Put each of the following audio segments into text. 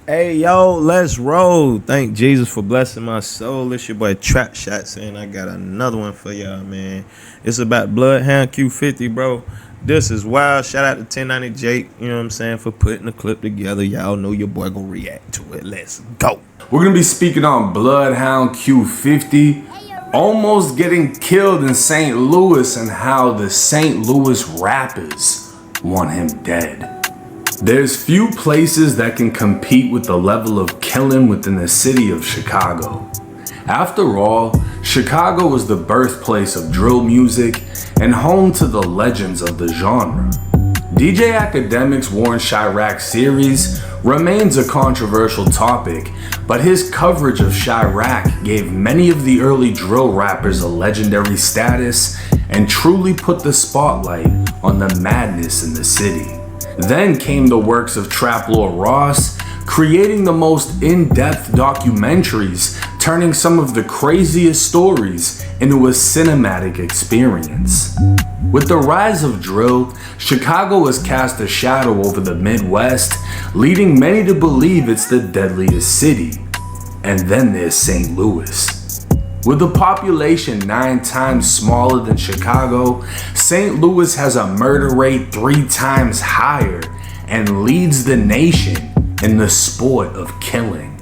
Hey yo, let's roll. Thank Jesus for blessing my soul. It's your boy TrapShotz, and I got another one for y'all, man. It's about Bloodhound Q50, bro. This is wild. Shout out to 1090 Jake, you know what I'm saying, for putting the clip together. Y'all know your boy gonna react to it. Let's go. We're gonna be speaking on Bloodhound Q50 almost getting killed in St. Louis and how the St. Louis rappers want him dead. There's few places that can compete with the level of killing within the city of Chicago. After all, Chicago was the birthplace of drill music and home to the legends of the genre. DJ Academic's Warren Chirac series remains a controversial topic, but his coverage of Chirac gave many of the early drill rappers a legendary status and truly put the spotlight on the madness in the city. Then came the works of Trap Lord Ross, creating the most in-depth documentaries, turning some of the craziest stories into a cinematic experience. With the rise of drill, Chicago has cast a shadow over the Midwest, leading many to believe it's the deadliest city. And then there's St. Louis. With a population 9 times smaller than Chicago, St. Louis has a murder rate 3 times higher and leads the nation in the sport of killing.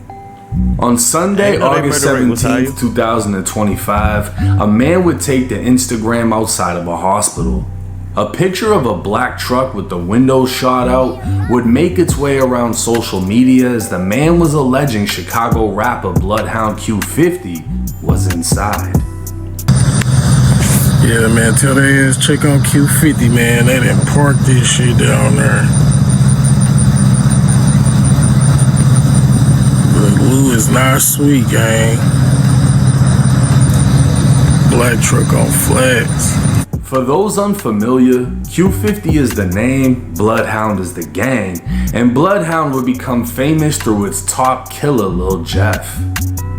On Sunday, August 17th, 2025, a man would take to Instagram outside of a hospital. A picture of a black truck with the windows shot out would make its way around social media as the man was alleging Chicago rapper Bloodhound Q50 was inside. Yeah, man, tell their ass check on Q50, man. They didn't park this shit down there. But Lou is not sweet, gang. Black truck on flats. For those unfamiliar, Q50 is the name, Bloodhound is the gang, and Bloodhound would become famous through its top killer, Lil Jeff.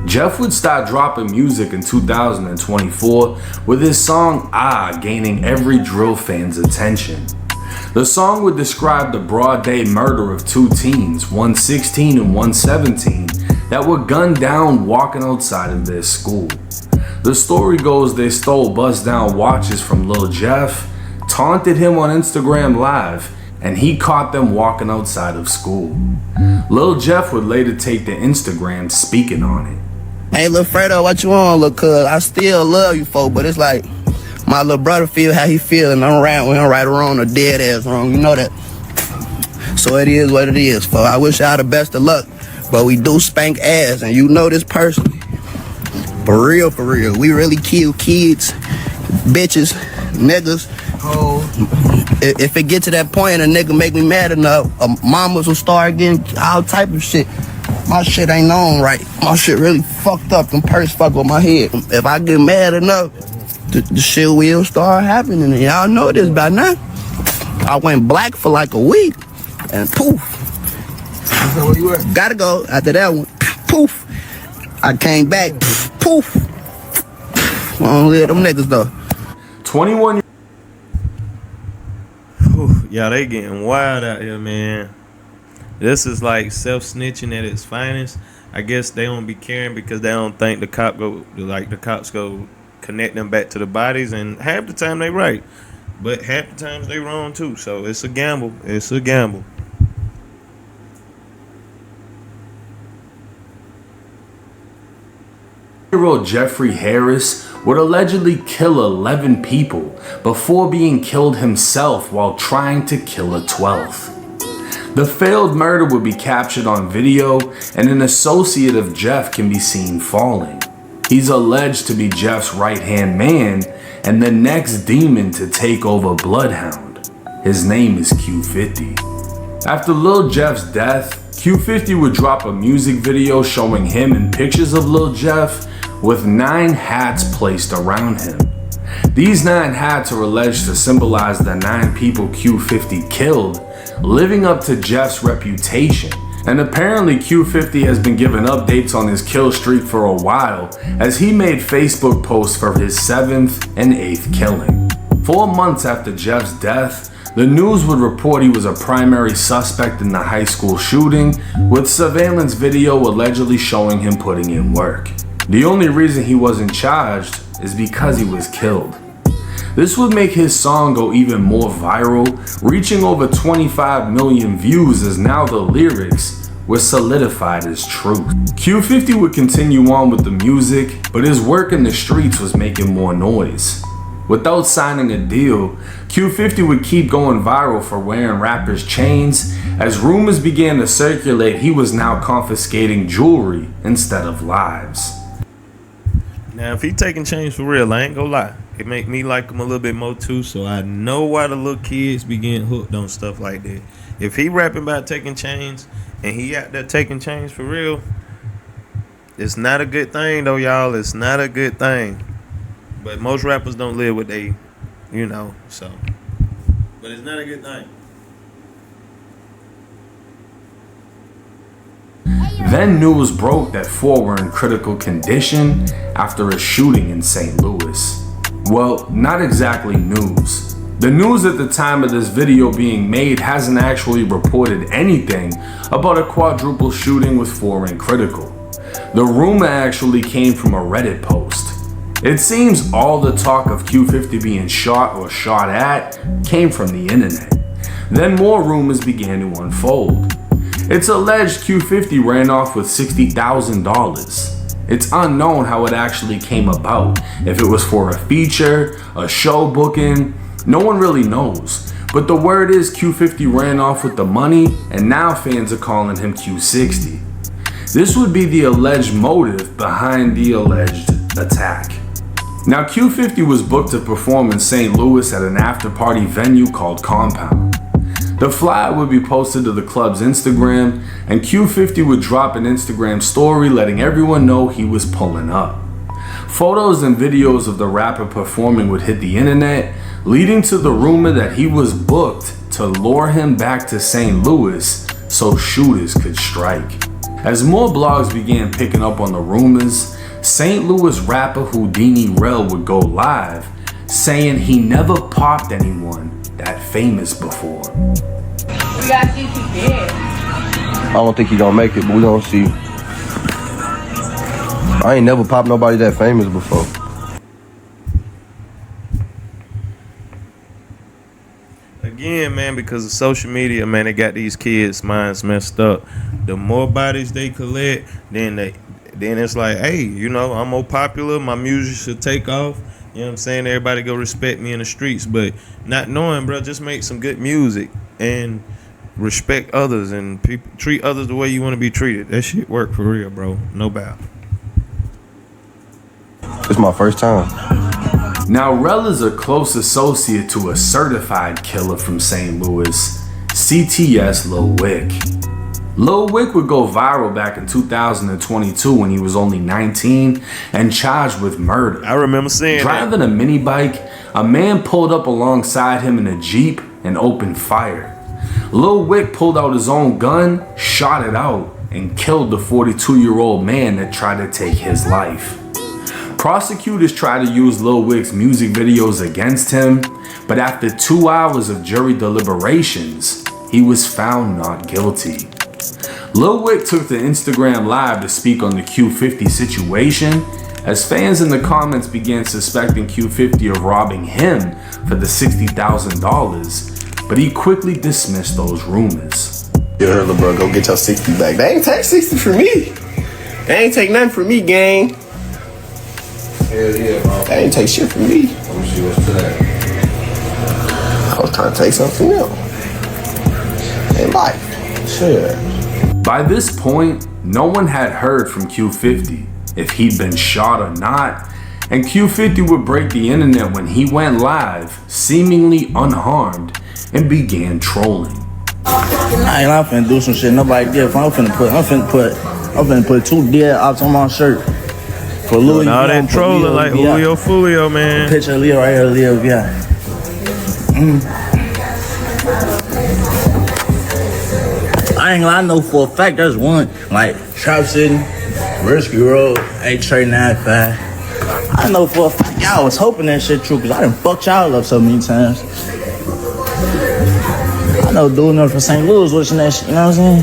Jeff would start dropping music in 2024 with his song Ah gaining every drill fan's attention. The song would describe the broad day murder of 2 teens, one 16 and one 17, that were gunned down walking outside of their school. The story goes they stole bust-down watches from Lil Jeff, taunted him on Instagram Live, and he caught them walking outside of school. Lil Jeff would later take to Instagram speaking on it. Hey, Lil Fredo, what you on, Lil Cuz? I still love you, folk, but it's like my little brother feel how he feel, and I'm around. We don't right or wrong or dead ass wrong. You know that. So it is what it is, folk. I wish y'all the best of luck, but we do spank ass, and you know this personally. For real, for real. We really kill kids, bitches, niggas. Oh, if it get to that point and a nigga make me mad enough, mamas will start getting all type of shit. My shit ain't on right. My shit really fucked up. Them purse fuck with my head. If I get mad enough, the shit will start happening. And y'all know this by now. I went black for like a week, and poof. Where you at? Gotta go. After that one, poof. I came back, poof. I don't live them niggas though. 21. Yeah, they getting wild out here, man. This is like self-snitching at its finest. I guess they don't be caring because they don't think the cops go connect them back to the bodies, and half the time they right, but half the times they wrong too. So it's a gamble. It's a gamble. Year-old Jeffrey Harris would allegedly kill 11 people before being killed himself while trying to kill a 12th. The failed murder would be captured on video, and an associate of Jeff can be seen falling. He's alleged to be Jeff's right-hand man and the next demon to take over Bloodhound. His name is Q50. After Lil Jeff's death, Q50 would drop a music video showing him and pictures of Lil Jeff with 9 hats placed around him. These 9 hats are alleged to symbolize the 9 people Q50 killed, living up to Jeff's reputation. And apparently Q50 has been giving updates on his kill streak for a while, as he made Facebook posts for his 7th and 8th killing. 4 months after Jeff's death, The news would report he was a primary suspect in the high school shooting, with surveillance video allegedly showing him putting in work. The only reason he wasn't charged is because he was killed. This would make his song go even more viral, reaching over 25 million views, as now the lyrics were solidified as truth. Q50 would continue on with the music, but his work in the streets was making more noise. Without signing a deal, Q50 would keep going viral for wearing rappers' chains. As rumors began to circulate, he was now confiscating jewelry instead of lives. Now, if he taking chains for real, I ain't gonna lie, it make me like him a little bit more too, so I know why the little kids be getting hooked on stuff like that. If he rapping about taking chains, and he out there taking chains for real, it's not a good thing though, y'all. It's not a good thing. But most rappers don't live what they, so. But it's not a good thing. Then news broke that 4 were in critical condition after a shooting in St. Louis. Well, not exactly news. The news at the time of this video being made hasn't actually reported anything about a quadruple shooting with 4 in critical. The rumor actually came from a Reddit post. It seems all the talk of Q50 being shot or shot at came from the internet. Then more rumors began to unfold. It's alleged Q50 ran off with $60,000. It's unknown how it actually came about, if it was for a feature, a show booking, no one really knows. But the word is Q50 ran off with the money, and now fans are calling him Q60. This would be the alleged motive behind the alleged attack. Now, Q50 was booked to perform in St. Louis at an after-party venue called Compound. The flyer would be posted to the club's Instagram, and Q50 would drop an Instagram story letting everyone know he was pulling up. Photos and videos of the rapper performing would hit the internet, leading to the rumor that he was booked to lure him back to St. Louis so shooters could strike. As more blogs began picking up on the rumors, St. Louis rapper Houdini Rel would go live, saying he never popped anyone that famous before. We gotta see if he's dead. I don't think he gonna make it, but we gonna see. I ain't never popped nobody that famous before. Again, man, because of social media, man, they got these kids' minds messed up. The more bodies they collect, then it's like, hey, I'm more popular, my music should take off. You know what I'm saying? Everybody go respect me in the streets, but not knowing, bro, just make some good music and respect others and treat others the way you want to be treated. That shit work for real, bro. No doubt. It's my first time. Now, Rel is a close associate to a certified killer from St. Louis, CTS Lil Wick. Lil Wick would go viral back in 2022 when he was only 19 and charged with murder. I remember seeing Driving a mini bike, a man pulled up alongside him in a Jeep and opened fire. Lil Wick pulled out his own gun, shot it out, and killed the 42-year-old man that tried to take his life. Prosecutors tried to use Lil Wick's music videos against him, but after 2 hours of jury deliberations, he was found not guilty. Lil Wick took to Instagram Live to speak on the Q50 situation, as fans in the comments began suspecting Q50 of robbing him for the $60,000, but he quickly dismissed those rumors. You heard, little bro, go get your 60 back. They ain't take 60 from me. They ain't take nothing from me, gang. Hell yeah, bro. They ain't take shit from me. Let me see what's today. I was trying to take something else. In life. Shit. By this point, no one had heard from Q50, if he'd been shot or not, and Q50 would break the internet when he went live, seemingly unharmed, and began trolling. I'm finna do some shit nobody did. I'm finna put 2 dead ops on my shirt. For Louis. All that trolling like Julio Fulio, man. Picture of Leo right here, Leo, yeah. I ain't gonna lie, I know for a fact there's one, like Trap City, Rescue Road, 8395. I know for a fact y'all was hoping that shit true, cause I done fucked y'all up so many times. I know dude enough from St. Louis watching that shit, you know what I'm saying?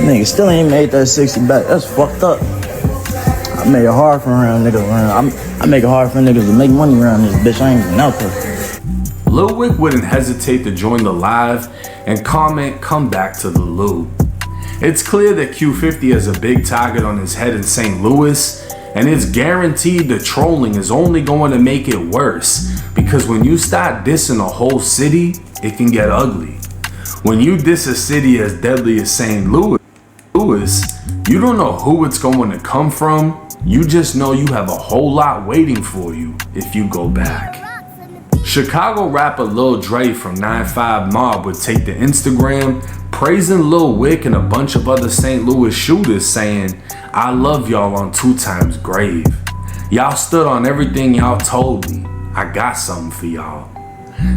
Nigga still ain't made that 60 back. That's fucked up. I make it hard for around niggas around. I make it hard for niggas to make money around this bitch. I ain't even out there. Lil Wick wouldn't hesitate to join the live and comment, "Come back to the Lou." It's clear that Q50 has a big target on his head in St. Louis, and it's guaranteed the trolling is only going to make it worse, because when you start dissing a whole city, it can get ugly. When you diss a city as deadly as St. Louis, you don't know who it's going to come from. You just know you have a whole lot waiting for you if you go back. Chicago rapper Lil Dre from 9-5 Mob would take to Instagram praising Lil Wick and a bunch of other St. Louis shooters, saying, "I love y'all on 2 times grave. Y'all stood on everything y'all told me. I got something for y'all."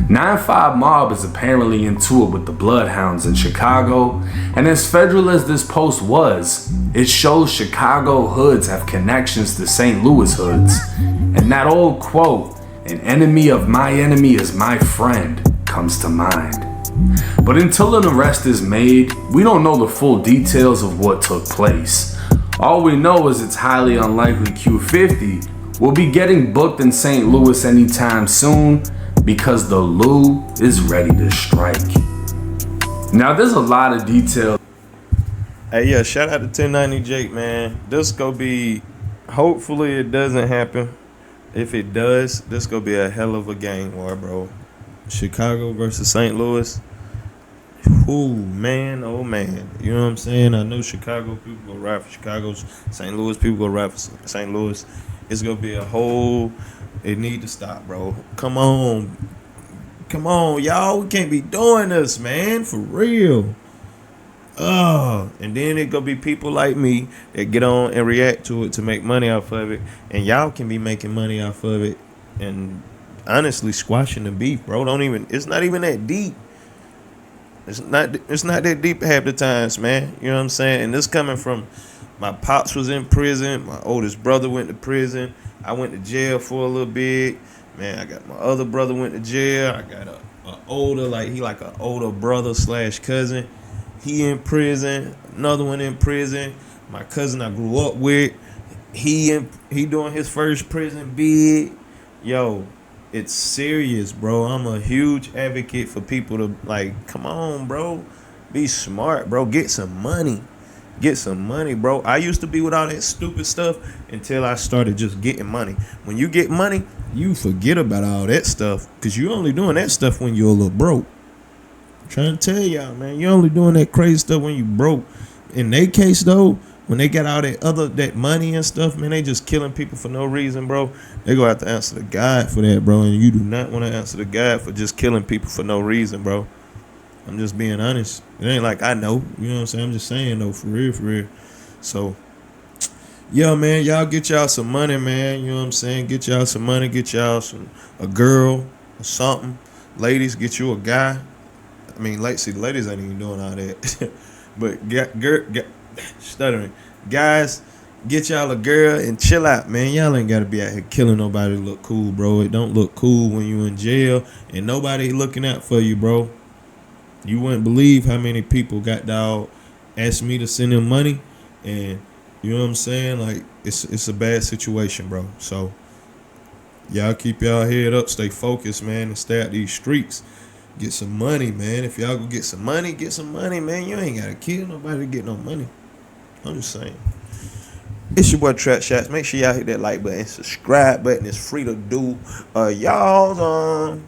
9-5 Mob is apparently in tour with the Bloodhounds in Chicago, and as federal as this post was, it shows Chicago hoods have connections to St. Louis hoods. And that old quote, "An enemy of my enemy is my friend," comes to mind. But until an arrest is made, we don't know the full details of what took place. All we know is it's highly unlikely Q50 will be getting booked in St. Louis anytime soon, because the Lou is ready to strike. Now there's a lot of detail. Hey, yeah, shout out to 1090 Jake, man. This gonna be, hopefully it doesn't happen. If it does, this gonna be a hell of a game war, bro. Chicago versus St. Louis. Ooh, man, oh man. You know what I'm saying? I know Chicago people go ride for Chicago. St. Louis people go ride for St. Louis. It's gonna be a whole, it need to stop, bro. Come on, y'all. We can't be doing this, man. For real. And then it gonna be people like me that get on and react to it to make money off of it, and y'all can be making money off of it, and honestly squashing the beef, bro. It's not even that deep. It's not that deep half the times, man. You know what I'm saying? And this coming from, my pops was in prison. My oldest brother went to prison. I went to jail for a little bit. Man, I got my other brother went to jail. I got a older, like an older brother / cousin. He in prison. Another one in prison. My cousin I grew up with, he doing his first prison bid. Yo, it's serious, bro. I'm a huge advocate for people to, like, come on, bro. Be smart, bro. Get some money. Get some money, bro. I used to be with all that stupid stuff until I started just getting money. When you get money, you forget about all that stuff, because you're only doing that stuff when you're a little broke. I'm trying to tell y'all, man, you're only doing that crazy stuff when you broke. In their case, though, when they got all that money and stuff, man, they just killing people for no reason, bro. They gonna have to answer to God for that, bro. And you do not want to answer to God for just killing people for no reason, bro. I'm just being honest. It ain't like I know. You know what I'm saying? I'm just saying, though, for real. So, yeah, man, y'all get y'all some money, man. You know what I'm saying? Get y'all some money. Get y'all a girl or something. Ladies, get you a guy. I mean, ladies ain't even doing all that. But stuttering. Guys, get y'all a girl and chill out, man. Y'all ain't got to be out here killing nobody to look cool, bro. It don't look cool when you in jail and nobody looking out for you, bro. You wouldn't believe how many people got asked me to send them money, and you know what I'm saying? Like, it's a bad situation, bro. So y'all keep y'all head up, stay focused, man, and stay out these streets. Get some money, man. If y'all go get some money, man. You ain't gotta kill nobody to get no money. I'm just saying. It's your boy TrapShotz. Make sure y'all hit that like button, subscribe button. It's free to do. Y'all